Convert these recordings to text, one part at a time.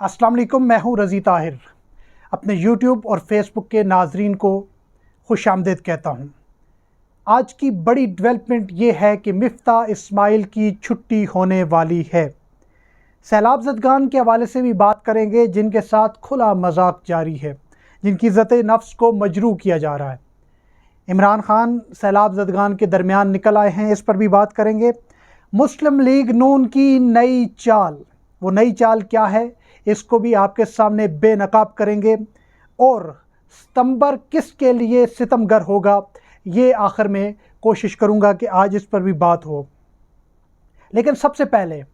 अस्सलाम वालेकुम, मैं हूँ रज़ी ताहिर। अपने यूट्यूब और फेसबुक के नाजरीन को खुशामदीद कहता हूँ। आज की बड़ी डेवलपमेंट ये है कि मिफ्ता इस्माइल की छुट्टी होने वाली है। सैलाब ज़दगान के हवाले से भी बात करेंगे, जिनके साथ खुला मजाक जारी है, जिनकी इज़्ज़त नफ्स को मजरूह किया जा रहा है। इमरान खान सैलाब ज़दगान के दरमियान निकल आए हैं, इस पर भी बात करेंगे। मुस्लिम लीग नून की नई चाल, वो नई चाल क्या है, इसको भी आपके सामने बेनकाब करेंगे। और सितंबर किसके लिए सितमगर होगा, ये आखिर में कोशिश करूंगा कि आज इस पर भी बात हो। लेकिन सबसे पहले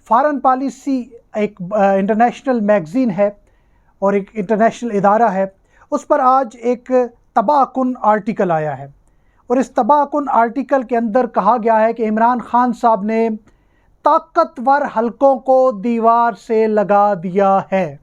फॉरेन पॉलिसी एक इंटरनेशनल मैगज़ीन है और एक इंटरनेशनल इदारा है, उस पर आज एक तबाहकुन आर्टिकल आया है। और इस तबाहकुन आर्टिकल के अंदर कहा गया है कि इमरान खान साहब ने ताकतवर हलकों को दीवार से लगा दिया है।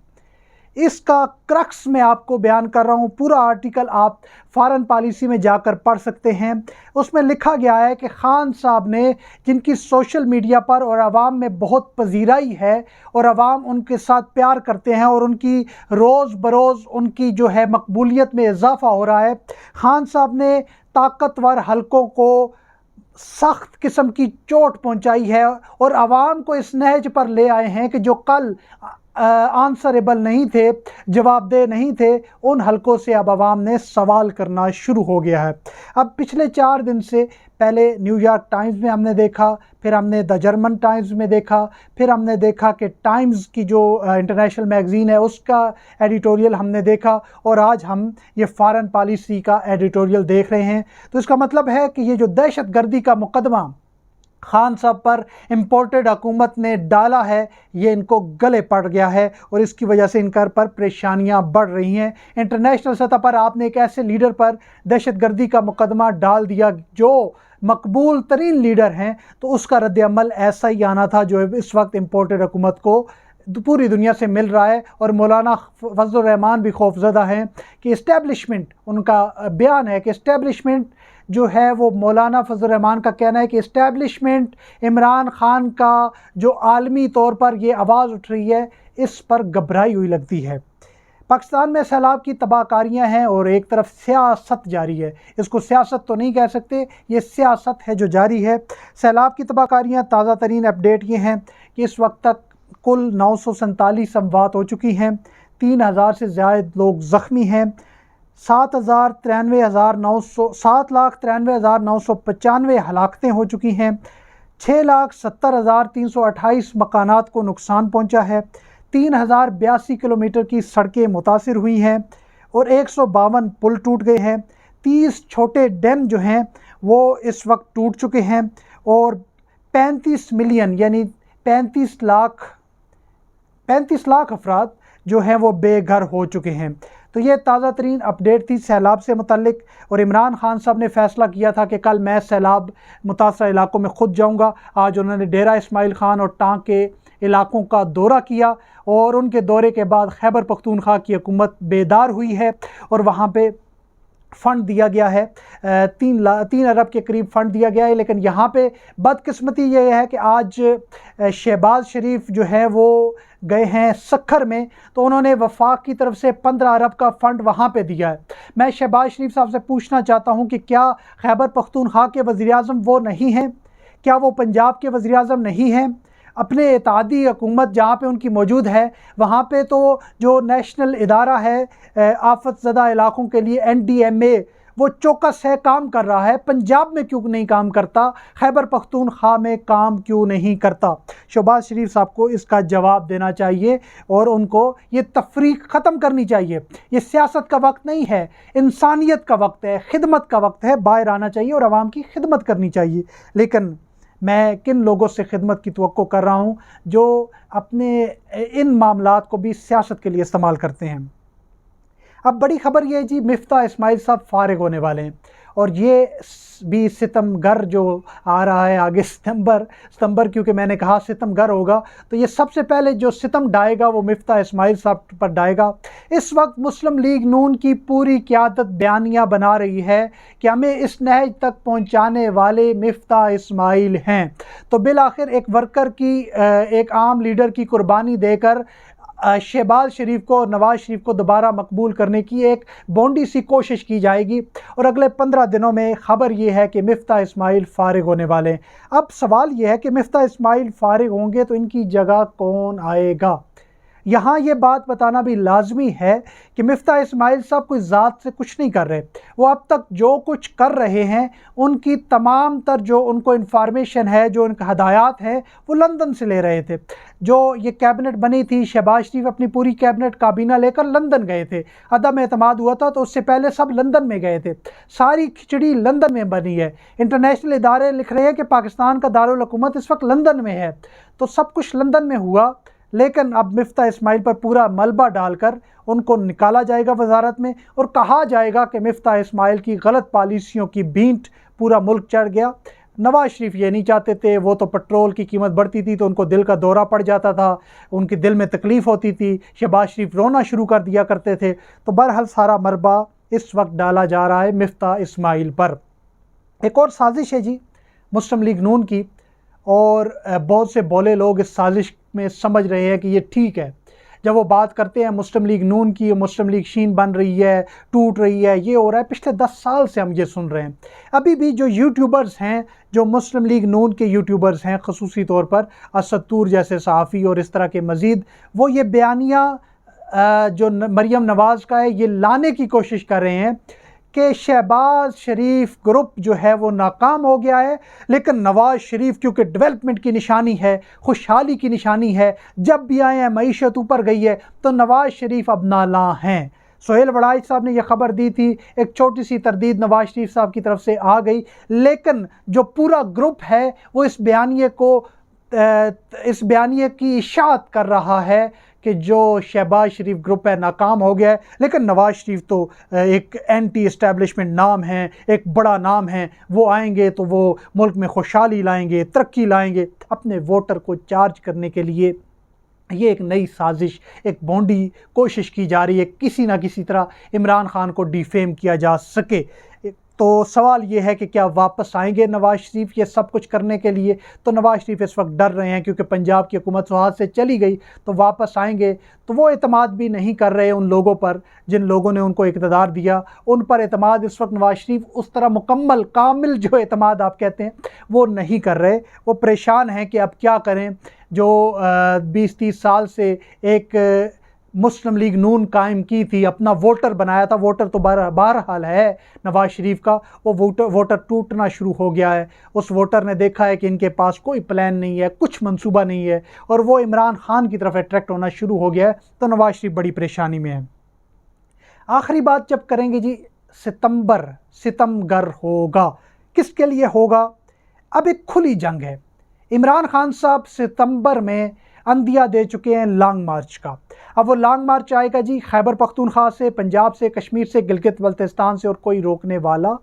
इसका क्रक्स मैं आपको बयान कर रहा हूँ। पूरा आर्टिकल आप फॉरेन पॉलिसी में जाकर पढ़ सकते हैं। उसमें लिखा गया है कि खान साहब ने, जिनकी सोशल मीडिया पर और आवाम में बहुत पजीराई है और आवाम उनके साथ प्यार करते हैं और उनकी रोज़ बरोज़ उनकी जो है मकबूलियत में इजाफ़ा हो रहा है, खान साहब ने ताकतवर हलकों को सख्त किस्म की चोट पहुंचाई है और आवाम को इस नहज पर ले आए हैं कि जो कल आंसरेबल नहीं थे, जवाबदेह नहीं थे, उन हलकों से अब आवाम ने सवाल करना शुरू हो गया है। अब पिछले 4 दिन से पहले न्यूयॉर्क टाइम्स में हमने देखा, फिर हमने द जर्मन टाइम्स में देखा, फिर हमने देखा कि टाइम्स की जो इंटरनेशनल मैगज़ीन है उसका एडिटोरियल हमने देखा, और आज हम ये फॉरेन पॉलिसी का एडिटोरियल देख रहे हैं। तो इसका मतलब है कि ये जो दहशत गर्दी का मुकदमा खान साहब पर इम्पोर्टेड हुकूमत ने डाला है, ये इनको गले पड़ गया है और इसकी वजह से इनका पर परेशानियां बढ़ रही हैं। इंटरनेशनल सतह पर आपने एक ऐसे लीडर पर दहशत गर्दी का मुकदमा डाल दिया जो मकबूल तरीन लीडर हैं, तो उसका रद्द-ए-अमल ऐसा ही आना था जो इस वक्त इम्पोर्टेड हुकूमत को पूरी दुनिया से मिल रहा है। और मौलाना फजलुर रहमान भी खौफजदा हैं कि इस्टेब्लिशमेंट, उनका बयान है कि इस्टेब्लिशमेंट जो है वो, मौलाना फजलुर रहमान का कहना है कि इस्टेब्लिशमेंट इमरान खान का जो आलमी तौर पर ये आवाज़ उठ रही है, इस पर घबराई हुई लगती है। पाकिस्तान में सैलाब की तबाहकारियाँ हैं और एक तरफ सियासत जारी है। इसको सियासत तो नहीं कह सकते, ये सियासत है जो जारी है। सैलाब की तबाहकारियाँ, ताज़ा तरीन अपडेट ये हैं कि इस वक्त तक कुल 947 अमवात हो चुकी हैं, 3000 से ज़्यादा लोग ज़ख्मी हैं, 7,93,995 हलाकतें हो चुकी हैं, 6,70,328 मकानात को नुकसान पहुंचा है, 3,082 किलोमीटर की सड़कें मुतासिर हुई हैं और 152 पुल टूट गए हैं। 30 छोटे डैम जो हैं वो इस वक्त टूट चुके हैं और 35 मिलियन यानी 35 लाख अफराद जो हैं वो बेघर हो चुके हैं। तो ये ताज़ा तरीन अपडेट थी सैलाब से मुतल्लिक। और इमरान खान साहब ने फ़ैसला किया था कि कल मैं सैलाब मुतासर इलाकों में ख़ुद जाऊंगा। आज उन्होंने डेरा इस्माइल खान और टांग के इलाकों का दौरा किया और उनके दौरे के बाद खैबर पख्तूनख्वा की हुकूमत बेदार हुई है और वहाँ पे फ़ंड दिया गया है, 3 अरब के करीब फ़ंड दिया गया है। लेकिन यहाँ पे बदकिस्मती ये है कि आज शहबाज शरीफ जो है वो गए हैं सक्खर में, तो उन्होंने वफाक की तरफ से 15 अरब का फ़ंड वहाँ पे दिया है। मैं शहबाज शरीफ साहब से पूछना चाहता हूँ कि क्या खैबर पख्तूनख्वा के वज़ीर-ए-आज़म वो नहीं हैं? क्या वो पंजाब के वज़ीर-ए-आज़म नहीं हैं? अपने इत्तेहादी हुकूमत जहाँ पे उनकी मौजूद है, वहाँ पे तो जो नेशनल इदारा है आफत ज़दा इलाकों के लिए, NDMA, वो चौकस है, काम कर रहा है। पंजाब में क्यों नहीं काम करता? खैबर पख्तूनख्वा में काम क्यों नहीं करता? शहबाज शरीफ साहब को इसका जवाब देना चाहिए और उनको ये तफरीक ख़त्म करनी चाहिए। ये सियासत का वक्त नहीं है, इंसानियत का वक्त है, खिदमत का वक्त है। बाहर आना चाहिए और आवाम की खिदमत करनी चाहिए। लेकिन मैं किन लोगों से खिदमत की तवक्को कर रहा हूँ जो अपने इन मामलात को भी सियासत के लिए इस्तेमाल करते हैं। अब बड़ी ख़बर ये है जी, मिफ्ता इस्माइल साहब फ़ारिग होने वाले हैं और ये भी सितमगर जो आ रहा है आगे, सितंबर क्योंकि मैंने कहा सितमगर होगा, तो ये सबसे पहले जो सितम डाएगा वो मिफ्ता इस्माइल साहब पर डाएगा। इस वक्त मुस्लिम लीग नून की पूरी क़यादत बयानियाँ बना रही है कि हमें इस नहज तक पहुँचाने वाले मिफ्ता इस्माइल हैं। तो बिल आखिर एक वर्कर की, एक आम लीडर की कुर्बानी देकर शहबाज शरीफ को और नवाज़ शरीफ को दोबारा मकबूल करने की एक बोंडी सी कोशिश की जाएगी। और अगले 15 दिनों में ख़बर ये है कि मिफ्ता इस्माइल फ़ारिग होने वाले हैं। अब सवाल ये है कि मिफ्ता इस्माइल फ़ारिग होंगे तो इनकी जगह कौन आएगा। यहाँ ये बात बताना भी लाजमी है कि मिफ्ता इस्माइल साहब कोई ज़ात से कुछ नहीं कर रहे। वो अब तक जो कुछ कर रहे हैं उनकी तमाम तर जो उनको इंफॉर्मेशन है, जो उनका हदायत है, वो लंदन से ले रहे थे। जो ये कैबिनेट बनी थी, शहबाज शरीफ अपनी पूरी कैबिनेट काबीना लेकर लंदन गए थे। अदम एतमाद हुआ था तो उससे पहले सब लंदन में गए थे। सारी खिचड़ी लंदन में बनी है। इंटरनेशनल इदारे लिख रहे हैं कि पाकिस्तान का दारुल हुकूमत इस वक्त लंदन में है। तो सब कुछ लंदन में हुआ, लेकिन अब मिफ्ता इस्माइल पर पूरा मलबा डालकर उनको निकाला जाएगा वजारत में और कहा जाएगा कि मिफ्ता इस्माइल की गलत पॉलिसियों की भींट पूरा मुल्क चढ़ गया। नवाज़ शरीफ ये नहीं चाहते थे, वो तो पेट्रोल की कीमत बढ़ती थी तो उनको दिल का दौरा पड़ जाता था, उनके दिल में तकलीफ़ होती थी, शहबाज शरीफ रोना शुरू कर दिया करते थे। तो बहरहाल सारा मलबा इस वक्त डाला जा रहा है मिफ्ता इस्माइल पर। एक और साजिश है जी मुस्लिम लीग नून की, और बहुत से बोले लोग इस साजिश में समझ रहे हैं कि ये ठीक है। जब वो बात करते हैं मुस्लिम लीग नून की, मुस्लिम लीग शीन बन रही है, टूट रही है, ये हो रहा है, पिछले 10 साल से हम ये सुन रहे हैं। अभी भी जो यूट्यूबर्स हैं, जो मुस्लिम लीग नून के यूट्यूबर्स हैं, ख़ुसूसी तौर पर असद तूर जैसे सहाफ़ी और इस तरह के मज़ीद, वो ये बयानिया जो मरियम नवाज़ का है ये लाने की कोशिश कर रहे हैं कि शहबाज शरीफ ग्रुप जो है वो नाकाम हो गया है, लेकिन नवाज़ शरीफ क्योंकि डेवलपमेंट की निशानी है, खुशहाली की निशानी है, जब भी आए हैं मईशत ऊपर गई है, तो नवाज़ शरीफ अब नाला हैं। सोहेल वड़ाइच साहब ने यह खबर दी थी, एक छोटी सी तरदीद नवाज़ शरीफ साहब की तरफ से आ गई, लेकिन जो पूरा ग्रुप है वो इस बयानिए की इशाअत कर रहा है कि जो शहबाज शरीफ ग्रुप है नाकाम हो गया है, लेकिन नवाज़ शरीफ तो एक एंटी इस्टेब्लिशमेंट नाम है, एक बड़ा नाम है, वो आएंगे तो वो मुल्क में खुशहाली लाएंगे, तरक्की लाएंगे। अपने वोटर को चार्ज करने के लिए ये एक नई साजिश, एक बोंडी कोशिश की जा रही है, किसी ना किसी तरह इमरान खान को डिफेम किया जा सके। तो सवाल ये है कि क्या वापस आएंगे नवाज़ शरीफ ये सब कुछ करने के लिए। तो नवाज़ शरीफ इस वक्त डर रहे हैं क्योंकि पंजाब की हुकूमत सुहाग से चली गई, तो वापस आएंगे तो वो एतमाद भी नहीं कर रहे उन लोगों पर जिन लोगों ने उनको इक़्तिदार दिया, उन पर एतमाद इस वक्त नवाज़ शरीफ उस तरह मुकम्मल कामिल जो एतमाद आप कहते हैं वो नहीं कर रहे। वो परेशान हैं कि अब क्या करें। जो 20-30 साल से एक मुस्लिम लीग नून कायम की थी, अपना वोटर बनाया था, वोटर तो बहरहाल है नवाज़ शरीफ का, वो वोटर टूटना शुरू हो गया है। उस वोटर ने देखा है कि इनके पास कोई प्लान नहीं है, कुछ मंसूबा नहीं है, और वो इमरान खान की तरफ अट्रैक्ट होना शुरू हो गया है। तो नवाज़ शरीफ बड़ी परेशानी में है। आखिरी बात जब करेंगे जी, सितमगर होगा, किसके लिए होगा? अब एक खुली जंग है। इमरान खान साहब सितंबर में अंदिया दे चुके हैं लॉन्ग मार्च का। अब वो लॉन्ग मार्च आएगा जी खैबर पख्तूनख्वा से, पंजाब से, कश्मीर से, गिलगित बल्तिस्तान से, और कोई रोकने वाला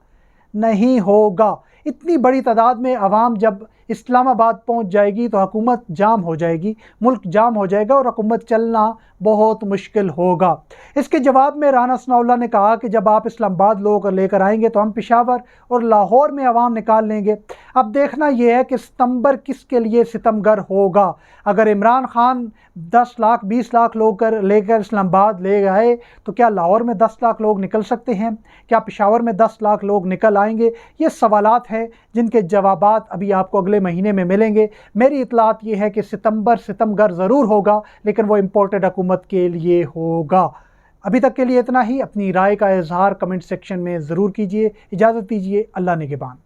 नहीं होगा। इतनी बड़ी तादाद में अवाम जब इस्लामाबाद पहुंच जाएगी तो हुकूमत जाम हो जाएगी, मुल्क जाम हो जाएगा और हुकूमत चलना बहुत मुश्किल होगा। इसके जवाब में राना सनाउल्लाह ने कहा कि जब आप इस्लामाबाद लोग लेकर आएंगे तो हम पेशावर और लाहौर में अवाम निकाल लेंगे। अब देखना यह है कि सितंबर किसके लिए सितमगर होगा। अगर इमरान खान 10 लाख 20 लाख लोग लेकर इस्लामाबाद ले गए तो क्या लाहौर में 10 लाख लोग निकल सकते हैं? क्या पेशावर में 10 लाख लोग निकल आएंगे? ये सवालात हैं जिनके जवाबात अभी आपको अगले महीने में मिलेंगे। मेरी इतलात ये है कि सितमगर ज़रूर होगा, लेकिन वो इम्पोर्टेड हुकूमत के लिए होगा। अभी तक के लिए इतना ही। अपनी राय का इजहार कमेंट सेक्शन में ज़रूर कीजिए। इजाज़त दीजिए। अल्लाह निगहबान।